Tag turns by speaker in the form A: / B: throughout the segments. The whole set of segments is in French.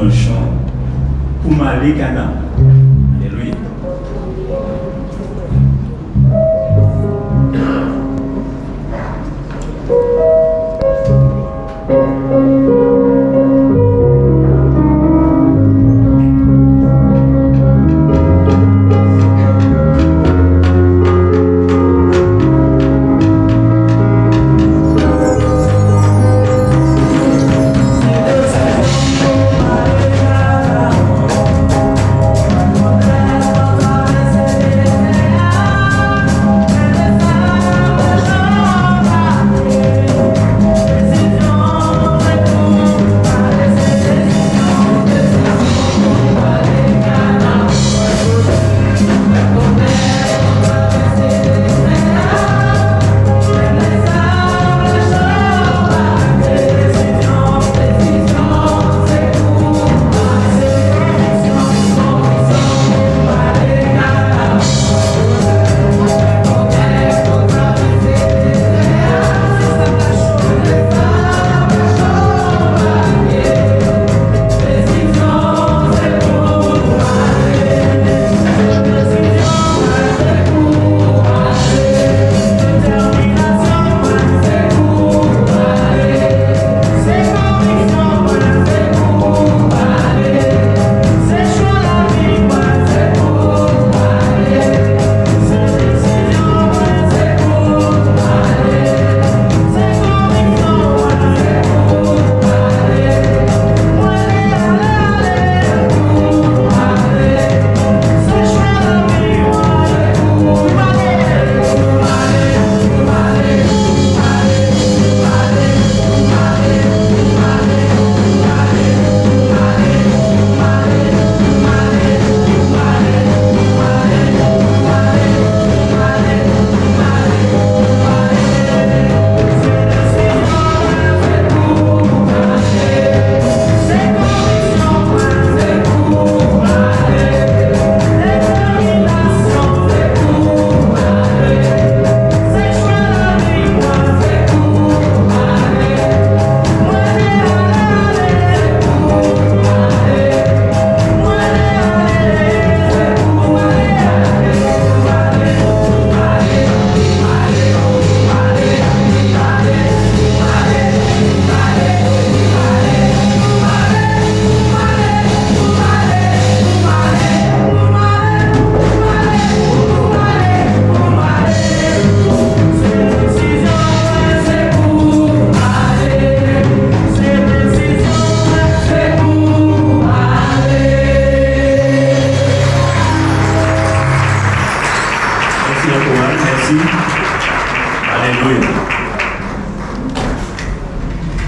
A: un chant pour m'aller Cana. Alléluia.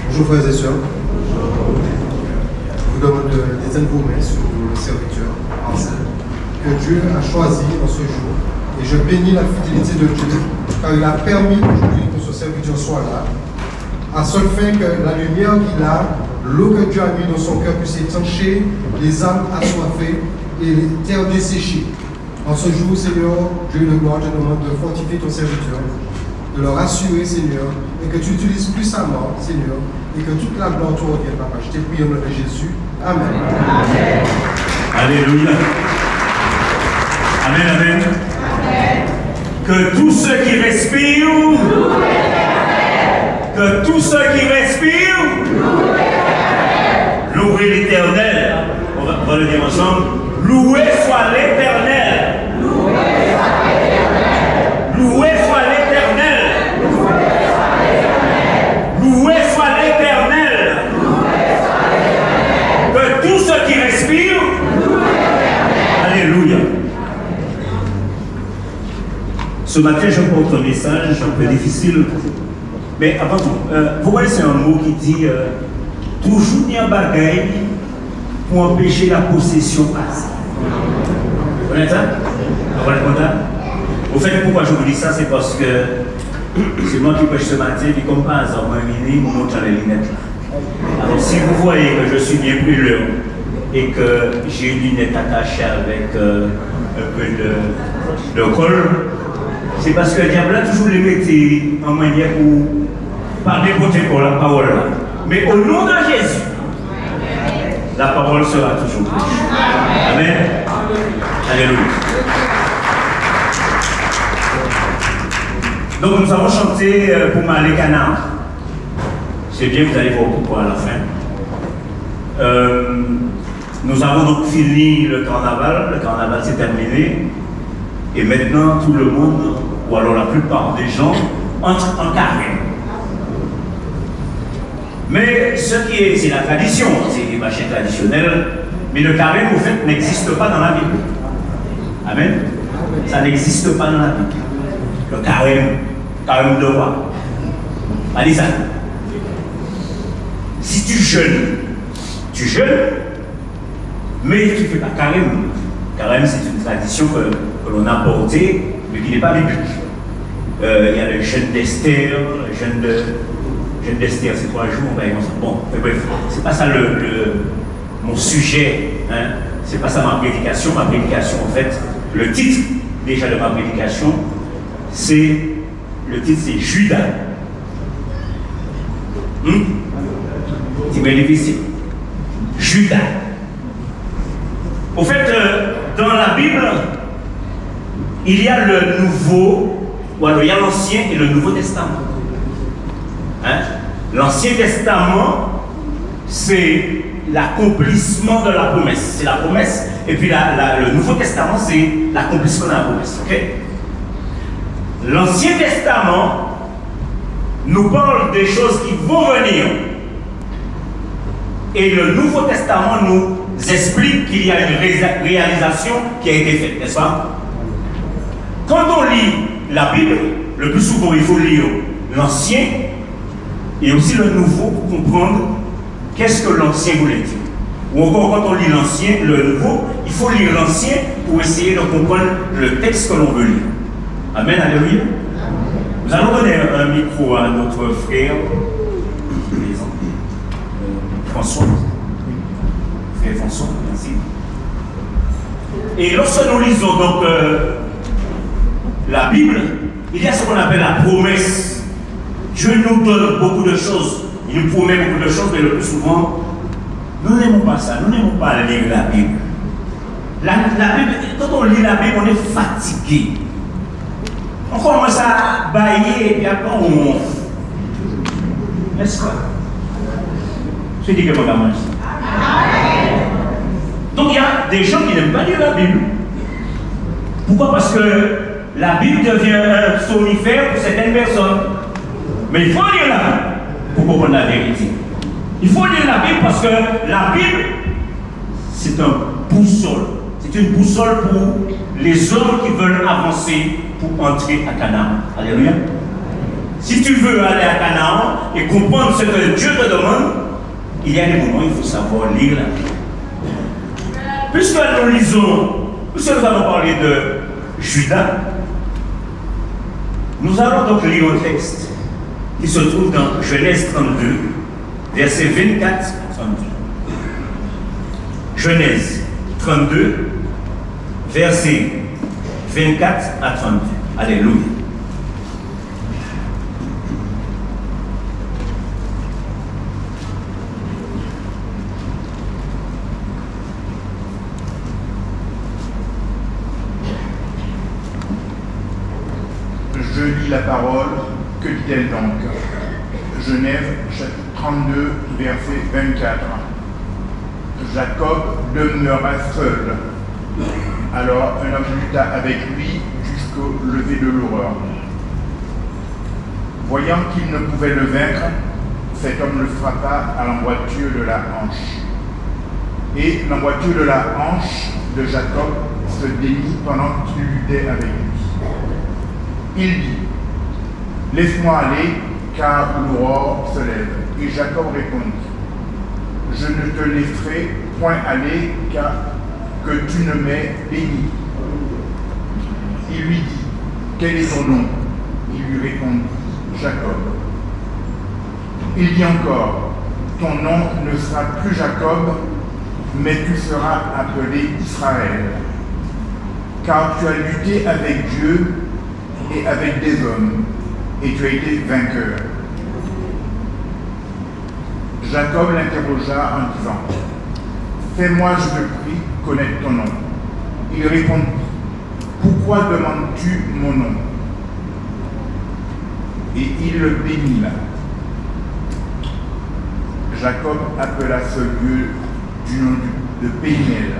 B: Bonjour frères et sœurs. Je vous demande des informer sur le serviteur Marcel que Dieu a choisi en ce jour. Et je bénis la fidélité de Dieu car il a permis aujourd'hui que ce serviteur soit là, à seule fin que la lumière qu'il a, l'eau que Dieu a mis dans son cœur puisse étancher les âmes assoiffées et les terres desséchées. En ce jour, Seigneur, Dieu de gloire, je demande de fortifier ton serviteur, de le rassurer, Seigneur, et que tu utilises puissamment, Seigneur, et que toute la gloire te revienne, Papa. Je t'ai prié au nom de Jésus. Amen.
A: Amen. Alléluia. Amen, amen.
C: Amen.
A: Que tous ceux qui respirent, que tous ceux qui respirent, louez l'Éternel. On va le dire ensemble. Loué soit l'Éternel. Loué soit l'Éternel. Loué soit l'Éternel. Que tous ceux qui respirent, alléluia. Ce matin, je porte un message un peu difficile. Mais avant tout, vous voyez, c'est un mot qui dit toujours n'y a bagaille pour empêcher la possession passée. Vous connaissez ça? Vous comprenez ça? Au fait, pourquoi je vous dis ça, c'est parce que c'est moi qui pêche ce matin, et comme par hasard, moi, je monte dans les lunettes là. Alors, si vous voyez que je suis bien plus long et que j'ai une lunette attachée avec un peu de col, c'est parce que le diable a toujours les mettait en manière pour parler côté pour la parole là. Mais au nom de Jésus, la parole sera toujours riche. Amen. Alléluia. Donc nous avons chanté pour Malé Canard. C'est bien, vous allez voir pourquoi à la fin. Nous avons donc fini le carnaval s'est terminé, et maintenant tout le monde, ou alors la plupart des gens, entrent en carême. Mais ce qui est, c'est la tradition, c'est des machins traditionnels, mais le carême au fait n'existe pas dans la Bible. Amen. Ça n'existe pas dans la Bible. Le carême de roi. Allez ça. Si tu jeûnes, mais tu ne fais pas carême. Carême, c'est une tradition que l'on a portée, mais qui n'est pas biblique. Il y a le jeûne d'Esther, le jeûne d'Esther, c'est 3 jours, ben, bon, bref, c'est pas ça mon sujet, hein. C'est pas ça ma prédication. Ma prédication, en fait, le titre déjà de ma prédication, c'est Judas. C'est bien difficile. Judas. Au fait, dans la Bible, il y a le Nouveau, ou alors il y a l'Ancien et le Nouveau Testament. Hein? L'Ancien Testament, c'est l'accomplissement de la promesse. C'est la promesse. Et puis le Nouveau Testament, c'est l'accomplissement de la promesse. Okay? L'Ancien Testament nous parle des choses qui vont venir. Et le Nouveau Testament nous explique qu'il y a une réalisation qui a été faite, n'est-ce pas? Quand on lit la Bible, le plus souvent il faut lire l'Ancien et aussi le Nouveau pour comprendre qu'est-ce que l'Ancien voulait dire. Ou encore quand on lit l'Ancien, le Nouveau, il faut lire l'Ancien pour essayer de comprendre le texte que l'on veut lire. Amen, alléluia. Nous allons donner un micro à notre frère François. Frère François, merci. Et lorsque nous lisons donc la Bible, il y a ce qu'on appelle la promesse. Dieu nous donne beaucoup de choses. Il nous promet beaucoup de choses, mais le plus souvent, nous n'aimons pas ça. Nous n'aimons pas lire la Bible. La Bible, quand on lit la Bible, on est fatigué. On commence à bailler et puis après on... N'est-ce pas? Je dis que mon gamin. Donc il y a des gens qui n'aiment pas lire la Bible. Pourquoi? Parce que la Bible devient un somnifère pour certaines personnes. Mais il faut lire la Bible pour comprendre la vérité. Il faut lire la Bible parce que la Bible, c'est un boussole. C'est une boussole pour les hommes qui veulent avancer pour entrer à Canaan. Alléluia. Si tu veux aller à Canaan et comprendre ce que Dieu te demande, il y a des moments où il faut savoir lire la Bible. Puisque nous allons parler de Judas, nous allons donc lire un texte qui se trouve dans Genèse 32, versets 24 à 32. Genèse 32, versets 24 à 32. Alléluia.
C: Je lis la parole, que dit-elle donc? Genèse, chapitre 32, verset 24. Jacob demeura seul. Alors un homme lutta avec lui jusqu'au lever de l'aurore. Voyant qu'il ne pouvait le vaincre, cet homme le frappa à l'emboîture de la hanche. Et l'emboîture de la hanche de Jacob se délit pendant qu'il luttait avec lui. Il dit: laisse-moi aller, car l'aurore se lève. Et Jacob répondit: je ne te laisserai point aller, car que tu ne m'aies béni. Il lui dit: quel est ton nom? Il lui répondit: Jacob. Il dit encore: ton nom ne sera plus Jacob, mais tu seras appelé Israël, car tu as lutté avec Dieu et avec des hommes, et tu as été vainqueur. Jacob l'interrogea en disant: fais-moi, je te prie, connaître ton nom. Il répondit, pourquoi demandes-tu mon nom? Et il le bénit là. Jacob appela ce lieu du nom de Péniel,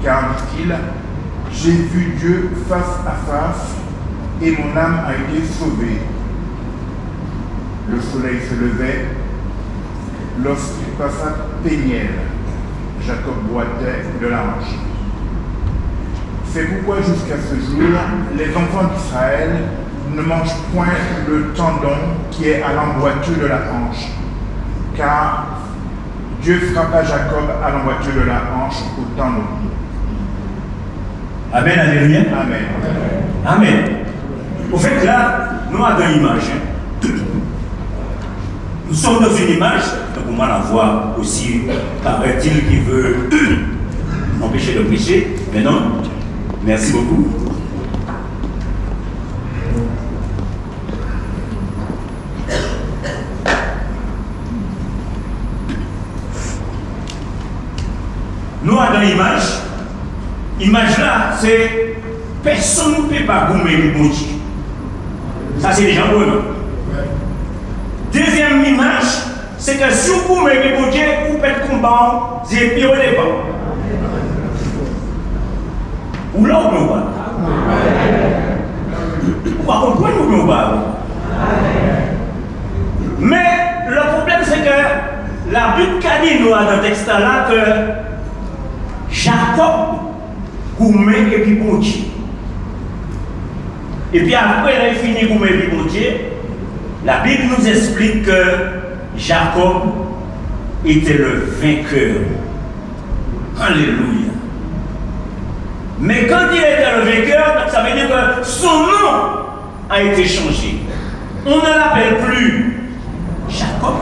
C: car, dit-il, j'ai vu Dieu face à face et mon âme a été sauvée. Le soleil se levait lorsqu'il passa Péniel. Jacob boitait de la hanche. C'est pourquoi jusqu'à ce jour, les enfants d'Israël ne mangent point le tendon qui est à l'emboîture de la hanche, car Dieu frappa Jacob à l'emboîture de la hanche au tendon.
A: Amen, alléluia.
C: Amen.
A: Amen. Au fait, là, nous avons une image. Nous sommes dans une image, donc on va la voir aussi, paraît-il, qui veut empêcher le péché, mais non. Merci beaucoup. Nous avons une image. L'image là, c'est personne ne peut pas gommer le bon Dieu. Ça, c'est déjà bon, non? Deuxième image, c'est que si vous gommez le bon Dieu, vous faites combat, c'est pire au départ. Ou là, on ne pas. Vous comprenez ou non pas? Mais le problème, c'est que la Bible dit nous dans le texte là que Jacob gommé et puis bon Dieu. Et puis après, il finit gommé et puis bon Dieu. La Bible nous explique que Jacob était le vainqueur. Alléluia. Mais quand il était le vainqueur, ça veut dire que son nom a été changé. On ne l'appelle plus Jacob,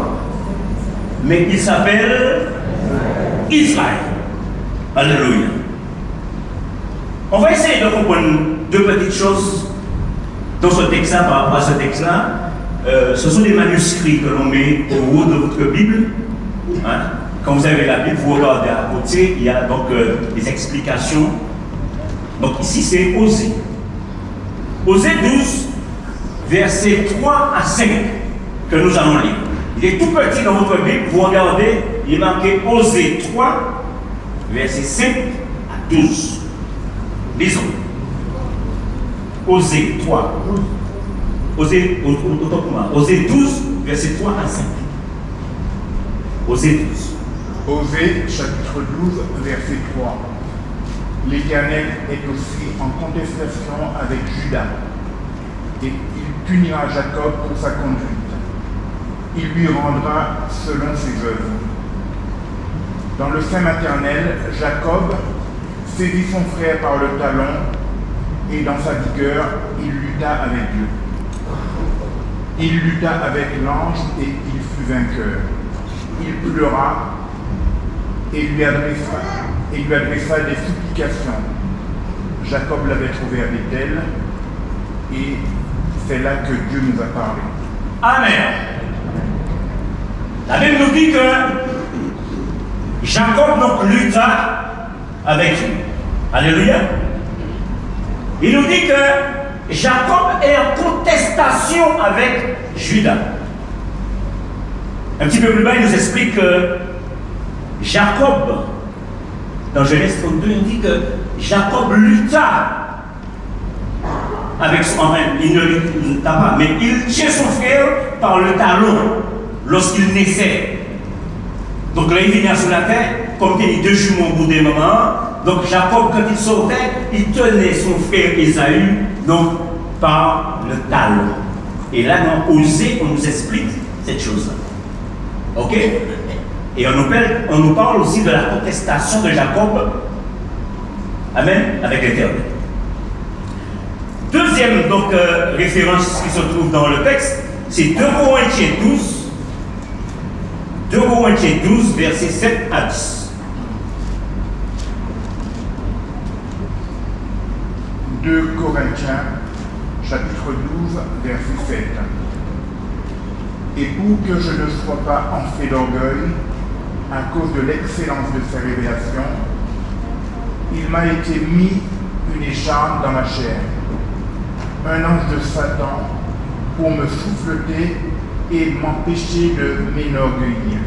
A: mais il s'appelle Israël. Alléluia. On va essayer de comprendre deux petites choses dans ce texte-là, par rapport à ce texte-là. Ce sont des manuscrits que l'on met au haut de votre Bible. Hein? Quand vous avez la Bible, vous regardez à côté, il y a donc des explications. Donc ici, c'est Osée. Osée 12, versets 3 à 5, que nous allons lire. Il est tout petit dans votre Bible, vous regardez, il est marqué Osée 3, versets 5 à 12. Lisons. Osée 3. Osée 12, versets 3 à 5. Osée 12.
C: Osée, chapitre 12, verset 3. L'Éternel est aussi en contestation avec Juda, et il punira Jacob pour sa conduite. Il lui rendra selon ses œuvres. Dans le sein maternel, Jacob saisit son frère par le talon, et dans sa vigueur, il lutta avec Dieu. Il lutta avec l'ange et il fut vainqueur. Il pleura et lui adressa des supplications. Jacob l'avait trouvé à Bethel et c'est là que Dieu nous a parlé.
A: Amen. La Bible nous dit que Jacob donc lutta avec Dieu. Alléluia. Il nous dit que Jacob est en contestation avec Juda. Un petit peu plus bas, il nous explique que Jacob, dans Genèse 32, il dit que Jacob lutta avec son frère. Il ne lutta pas, mais il tient son frère par le talon lorsqu'il naissait. Donc là, il venait sur la terre, comme il y a deux jumeaux au bout des moments. Donc Jacob, quand il sortait, il tenait son frère Ésaü, donc par le talon. Et là, dans Osée, on nous explique cette chose-là. Ok? Et on nous parle aussi de la contestation de Jacob. Amen? Avec l'Éternel. Deuxième donc, référence qui se trouve dans le texte, c'est 2 Corinthiens 12. 2 Corinthiens 12, versets 7 à 10.
C: 2 Corinthiens, chapitre 12, verset 7. Et pour que je ne sois pas en fait d'orgueil, à cause de l'excellence de ses révélations, il m'a été mis une écharpe dans ma chair, un ange de Satan pour me souffleter et m'empêcher de m'enorgueillir.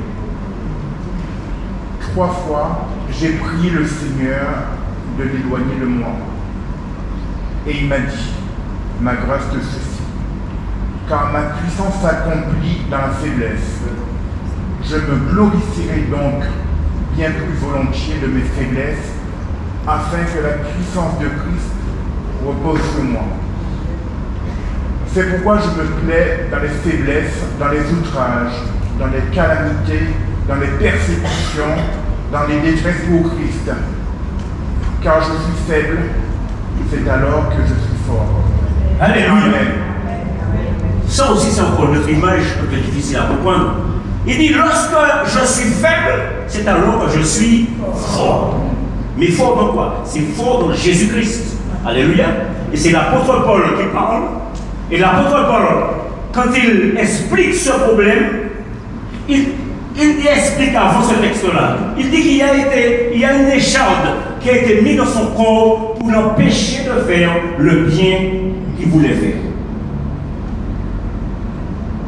C: 3 fois, j'ai prié le Seigneur de l'éloigner de moi. Et il m'a dit, ma grâce te suffit, car ma puissance s'accomplit dans la faiblesse. Je me glorifierai donc bien plus volontiers de mes faiblesses, afin que la puissance de Christ repose sur moi. C'est pourquoi je me plais dans les faiblesses, dans les outrages, dans les calamités, dans les persécutions, dans les détresses pour Christ. Car je suis faible, c'est alors que je suis fort.
A: Alléluia.
C: Amen.
A: Ça aussi, c'est encore notre image un peu difficile à comprendre. Il dit, lorsque je suis faible, c'est alors que je suis fort. Mais fort dans quoi? C'est fort dans Jésus-Christ. Alléluia. Et c'est l'apôtre Paul qui parle. Et l'apôtre Paul, quand il explique ce problème, il explique avant ce texte-là. Il dit qu'il y a une écharde qui a été mise dans son corps pour l'empêcher de faire le bien qu'il voulait faire.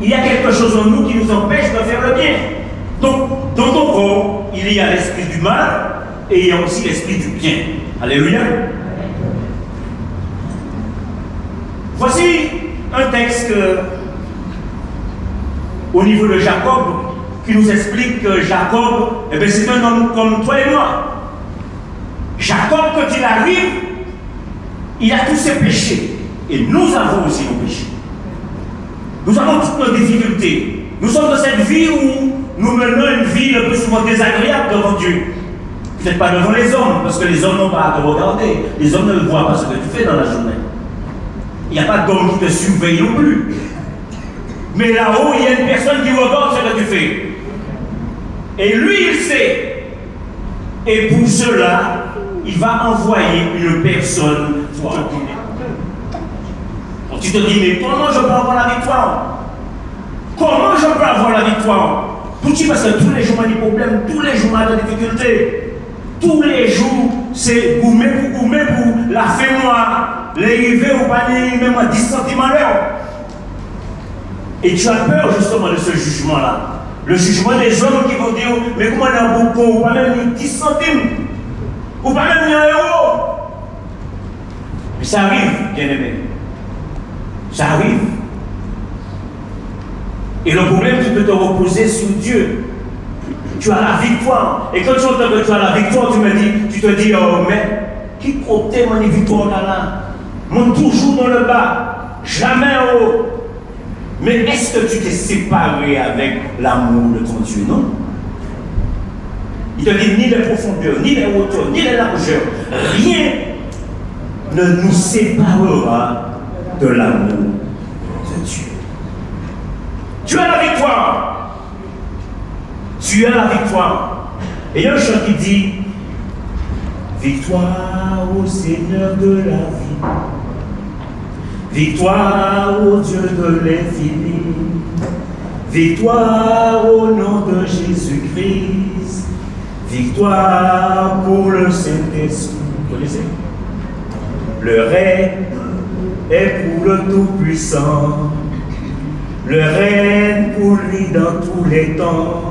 A: Il y a quelque chose en nous qui nous empêche de faire le bien. Donc, dans ton corps, il y a l'esprit du mal et il y a aussi l'esprit du bien. Alléluia. Voici un texte au niveau de Jacob qui nous explique que Jacob, c'est un homme comme toi et moi. Jacob, quand il arrive, il a tous ses péchés. Et nous avons aussi nos péchés. Nous avons toutes nos difficultés. Nous sommes dans cette vie où nous menons une vie le plus souvent désagréable devant Dieu. Peut-être pas devant les hommes, parce que les hommes n'ont pas à te regarder. Les hommes ne voient pas ce que tu fais dans la journée. Il n'y a pas d'homme qui te surveille non plus. Mais là-haut, il y a une personne qui regarde ce que tu fais. Et lui, il sait. Et pour cela, il va envoyer une personne pour te guider. Donc tu te dis, mais comment je peux avoir la victoire? Comment je peux avoir la victoire? Pourquoi? Parce que tous les jours, on a des problèmes, tous les jours, on a des difficultés. Tous les jours, c'est gourmet pour la fin noire, les rivets ou pas même à 10 cm à l'heure. Et tu as peur justement de ce jugement-là. Le jugement des hommes qui vont dire, mais comment on a beaucoup, ou pas même 10 centimes, ou pas même 1 euro. Mais ça arrive, bien-aimé. Ça arrive. Et le problème, tu peux te reposer sur Dieu. Tu as la victoire. Et quand tu entends que tu as la victoire, tu te dis, oh, mais qui protège mon victoire là? Monte toujours dans le bas, jamais en haut. Mais est-ce que tu t'es séparé avec l'amour de ton Dieu, non? Il te dit ni les profondeurs, ni les hauteurs, ni les largeurs. Rien ne nous séparera de l'amour de Dieu. Tu as la victoire. Tu as la victoire. Et il y a un chant qui dit, victoire au Seigneur de la vie. Victoire au Dieu de l'infini. Victoire au nom de Jésus-Christ. Victoire pour le Saint-Esprit. Vous connaissez? Le règne est pour le Tout-Puissant. Le règne pour lui dans tous les temps.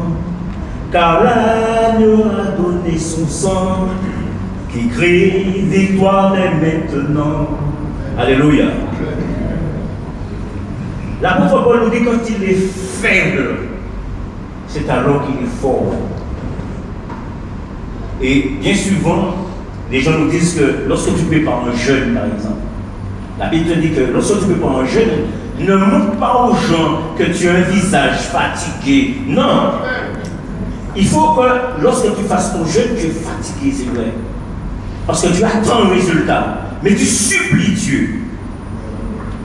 A: Car l'agneau a donné son sang, qui crie victoire dès maintenant. Alléluia. L'apôtre Paul nous dit quand il est faible, c'est alors qu'il est fort. Et bien souvent, les gens nous disent que lorsque tu prépares un jeûne, par exemple, la Bible te dit que lorsque tu prépares un jeûne, ne montre pas aux gens que tu as un visage fatigué. Non. Il faut que lorsque tu fasses ton jeûne, tu es fatigué, c'est vrai. Parce que tu attends le résultat. Mais tu supplies Dieu.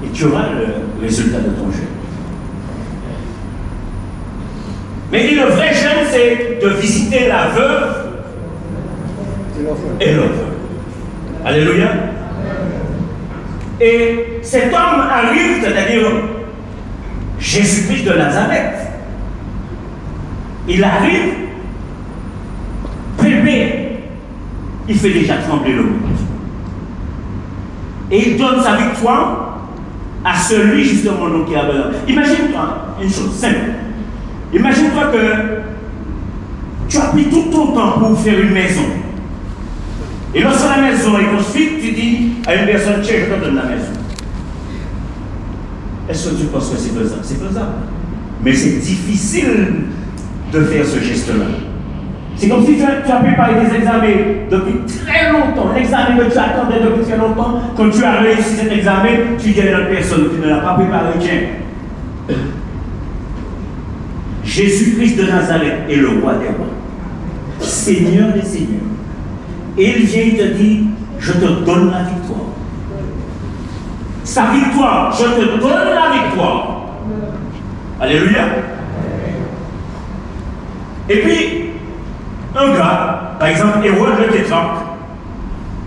A: Et tu auras le résultat de ton jeûne. Mais le vrai jeûne, c'est de visiter la veuve et l'orphelin. Alléluia. Et cet homme arrive, c'est-à-dire Jésus-Christ de Nazareth. Il arrive il fait déjà trembler le monde. Et il donne sa victoire à celui justement qui a besoin. Imagine-toi une chose simple. Imagine-toi que tu as pris tout ton temps pour faire une maison. Et lorsque la maison est construite, tu dis à une personne, tiens, je te donne la maison. Est-ce que tu penses que c'est faisable? C'est faisable. Mais c'est difficile de faire ce geste-là. C'est comme si tu as préparé des examens depuis très longtemps. L'examen que tu attendais depuis très longtemps, quand tu as réussi cet examen, tu dis à une personne qui ne l'a pas préparé, tiens, Jésus-Christ de Nazareth est le roi des rois, Seigneur des seigneurs. Et il vient, il te dit, je te donne la victoire. Sa victoire, je te donne la victoire. Alléluia. Et puis, un gars, par exemple, Hérode le tétrarque,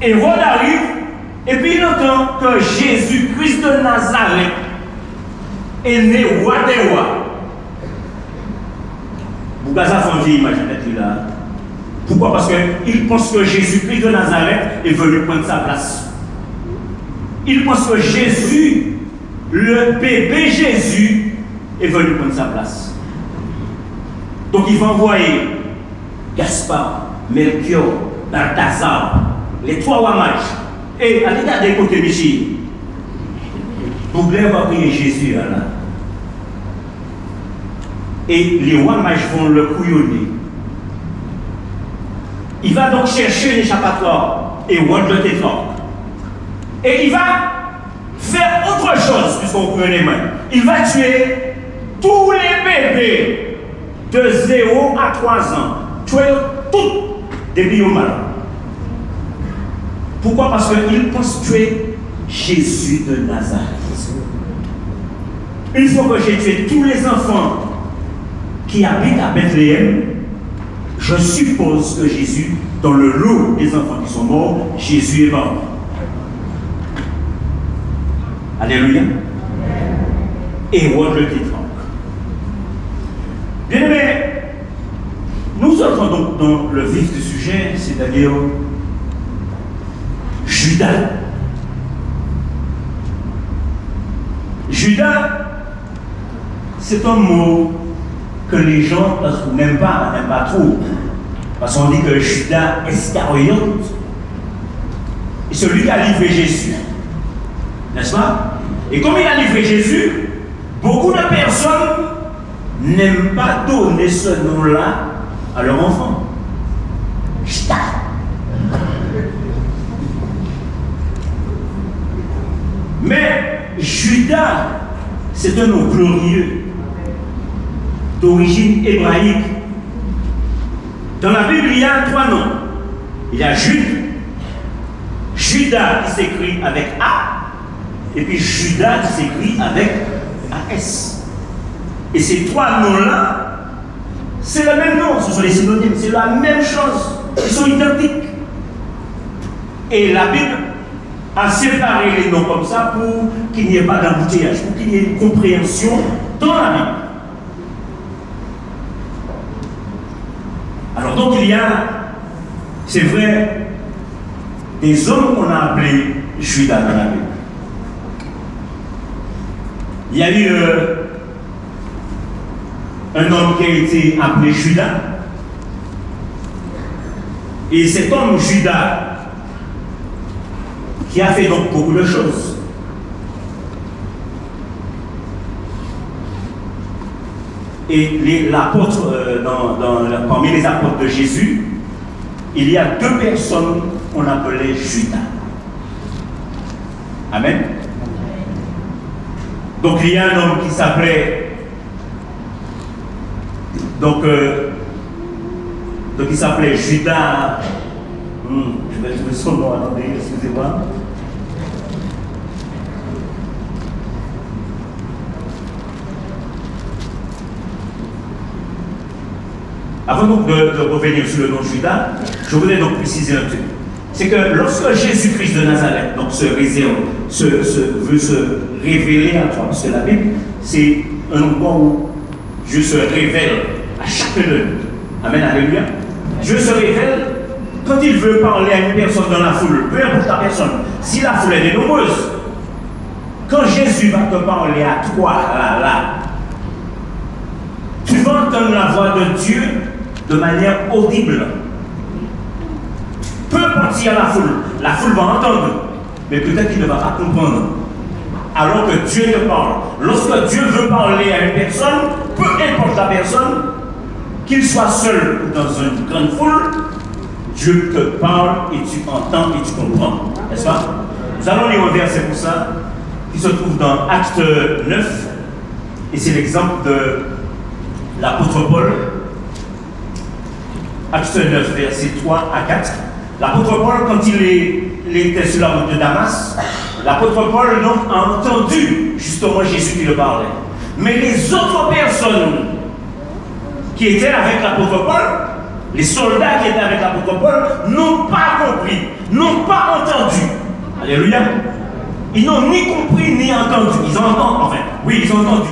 A: Hérode arrive, et puis il entend que Jésus-Christ de Nazareth est né roi des rois. Pourquoi ça fait une vieille imaginative là? Pourquoi? Parce qu'il pense que Jésus-Christ de Nazareth est venu prendre sa place. Il pense que Jésus, le bébé Jésus, est venu prendre sa place. Donc il va envoyer Gaspard, Melchior, Balthazar, les trois rois mages. Et allez regarder côté Michi. Bouglin va prier Jésus là. Et les rois mages vont le couillonner. Il va donc chercher l'échappatoire et Hérode le tétrarque. Et il va faire autre chose, puisqu'on prend les mains. Il va tuer tous les bébés de 0 à 3 ans. Tuer tous des biomalades. Pourquoi? Parce qu'il pense tuer Jésus de Nazareth. Une fois que j'ai tué tous les enfants qui habitent à Bethléem, je suppose que Jésus, dans le lot des enfants qui sont morts, Jésus est mort. Alléluia. Hérode le tétrarque. Bien aimé, nous entrons donc dans le vif du sujet, c'est-à-dire Judas. Judas, c'est un mot que les gens n'aiment pas trop. Parce qu'on dit que Judas Iscariote est celui qui a livré Jésus. N'est-ce pas? Et comme il a livré Jésus, beaucoup de personnes n'aiment pas donner ce nom-là à leur enfant. Judas. Mais Judas, c'est un nom glorieux, d'origine hébraïque. Dans la Bible, il y a 3 noms. Il y a Jude, Judas qui s'écrit avec A, et puis Judas qui s'écrit avec AS. Et ces 3 noms-là, c'est le même nom, ce sont les synonymes, c'est la même chose, ils sont identiques. Et la Bible a séparé les noms comme ça pour qu'il n'y ait pas d'embouteillage, pour qu'il y ait une compréhension dans la Bible. Alors donc il y a, c'est vrai, des hommes qu'on a appelés Judas dans la Bible. Il y a eu un homme qui a été appelé Judas. Et cet homme Judas, qui a fait donc beaucoup de choses. Et l'apôtre, parmi les apôtres de Jésus, il y a 2 personnes qu'on appelait Judas. Amen. Donc il y a un homme qui s'appelait il s'appelait Judas. Je vais trouver son nom, attendez, excusez-moi. Avant donc de revenir sur le nom Judas, je voudrais donc préciser un truc. C'est que lorsque Jésus-Christ de Nazareth donc, veut se révéler à toi, parce que la Bible, c'est un endroit où Dieu se révèle à chacun de nous. Amen, alléluia. Dieu se révèle quand il veut parler à une personne dans la foule, peu importe la personne, si la foule est nombreuse, quand Jésus va te parler à toi, là, tu vas entendre la voix de Dieu de manière audible. Peu importe s'il y a la foule va entendre, mais peut-être qu'il ne va pas comprendre. Alors que Dieu te parle. Lorsque Dieu veut parler à une personne, peu importe la personne, qu'il soit seul ou dans une grande foule, Dieu te parle et tu entends et tu comprends. N'est-ce pas? Nous allons lire un verset pour ça, qui se trouve dans Acte 9, et c'est l'exemple de l'apôtre Paul. Acte 9, versets 3 à 4. L'apôtre Paul, quand il était sur la route de Damas, l'apôtre Paul donc, a entendu justement Jésus qui le parlait. Mais les autres personnes qui étaient avec l'apôtre Paul, les soldats qui étaient avec l'apôtre Paul, n'ont pas compris, n'ont pas entendu. Alléluia. Ils n'ont ni compris ni entendu. Ils entendent, enfin, oui, ils ont entendu.